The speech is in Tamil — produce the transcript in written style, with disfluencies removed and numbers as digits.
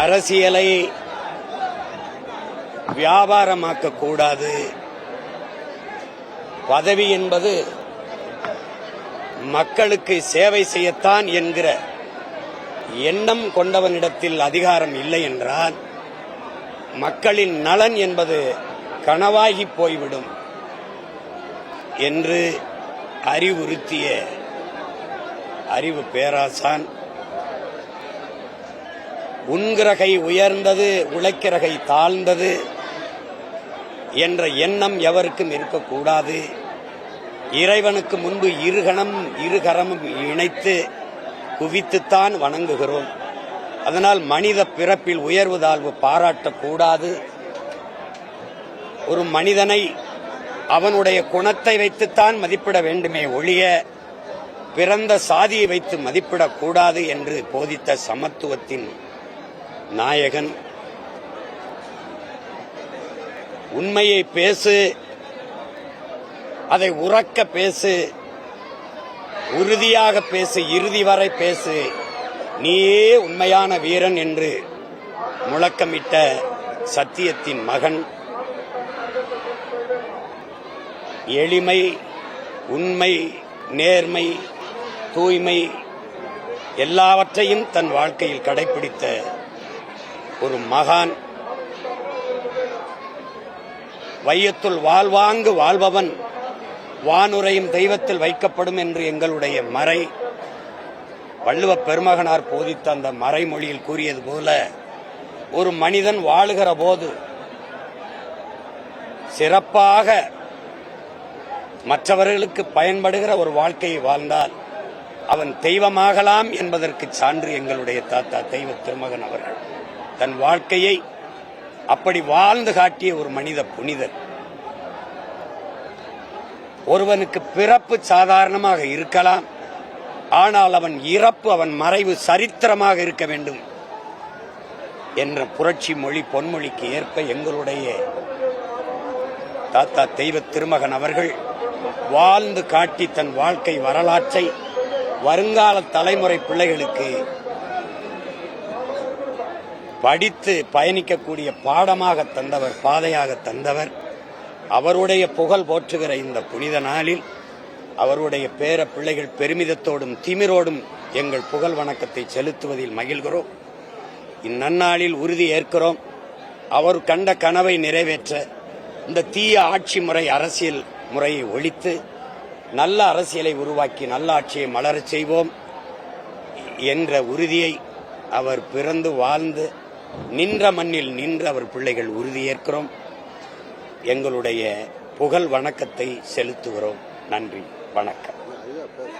அரசியலை வியாபாரமாக்க கூடாது. பதவி என்பது மக்களுக்கு சேவை செய்யத்தான் என்கிற எண்ணம் கொண்டவனிடத்தில் அதிகாரம் இல்லை என்றால் மக்களின் நலன் என்பது கனவாகி போய்விடும் என்று அறிவுறுத்திய அறிவு பேராசான், உண்கிறகை உயர்ந்தது உழைக்கிறகை தாழ்ந்தது என்ற எண்ணம் எவருக்கும் இருக்கக்கூடாது. இறைவனுக்கு முன்பு இருகரமும் இணைத்து குவித்துத்தான் வணங்குகிறோம். அதனால் மனித பிறப்பில் உயர்வு தாழ்வு பாராட்டக்கூடாது. ஒரு மனிதனை அவனுடைய குணத்தை வைத்துத்தான் மதிப்பிட வேண்டுமே ஒழிய பிறந்த சாதியை வைத்து மதிப்பிடக்கூடாது என்று போதித்த சமத்துவத்தின் நாயகன், உண்மையை பேசு, அதை உறக்க பேசு, உறுதியாக பேசு, இறுதி வரை பேசு, நீயே உண்மையான வீரன் என்று முழக்கமிட்ட சத்தியத்தின் மகன், எளிமை, உண்மை, நேர்மை, தூய்மை எல்லாவற்றையும் தன் வாழ்க்கையில் கடைபிடித்த ஒரு மகான், வையத்துள் வாழ்வாங்கு வாழ்பவன் வானுரையும் தெய்வத்தில் வைக்கப்படும் என்று எங்களுடைய மறை வள்ளுவ பெருமகனார் போதித்த அந்த மறைமொழியில் கூறியது போல, ஒரு மனிதன் வாழுகிற போது சிறப்பாக மற்றவர்களுக்கு பயன்படுகிற ஒரு வாழ்க்கையை வாழ்ந்தால் அவன் தெய்வமாகலாம் என்பதற்கு சான்று எங்களுடைய தாத்தா தெய்வ திருமகன் அவர்கள். தன் வாழ்க்கையை அப்படி வாழ்ந்து காட்டிய ஒரு மனித புனிதர். ஒருவனுக்கு பிறப்பு சாதாரணமாக இருக்கலாம், ஆனால் அவன் இறப்பு, அவன் மறைவு சரித்திரமாக இருக்க வேண்டும் என்ற புரட்சி மொழி பொன்மொழிக்கு ஏற்ப எங்களுடைய தாத்தா தெய்வ திருமகன் அவர்கள் வாழ்ந்து காட்டி தன் வாழ்க்கை வரலாற்றை வருங்கால தலைமுறை பிள்ளைகளுக்கு படித்து பயணிக்கக்கூடிய பாடமாக தந்தவர், பாதையாக தந்தவர். அவருடைய புகழ் போற்றுகிற இந்த புனித நாளில் அவருடைய பேர பிள்ளைகள் பெருமிதத்தோடும் திமிரோடும் எங்கள் புகழ் வணக்கத்தை செலுத்துவதில் மகிழ்கிறோம். இந்நன்னாளில் உறுதி ஏற்கிறோம், அவர் கண்ட கனவை நிறைவேற்ற இந்த தீய ஆட்சி முறை, அரசியல் முறையை ஒழித்து நல்ல அரசியலை உருவாக்கி நல்ல ஆட்சியை மலரச் செய்வோம் என்ற உறுதியை அவர் பிறந்து வாழ்ந்து நின்ற மண்ணில் நின்று அவர் பிள்ளைகள் உறுதியேற்கிறோம். எங்களுடைய புகழ் வணக்கத்தை செலுத்துகிறோம். நன்றி, வணக்கம்.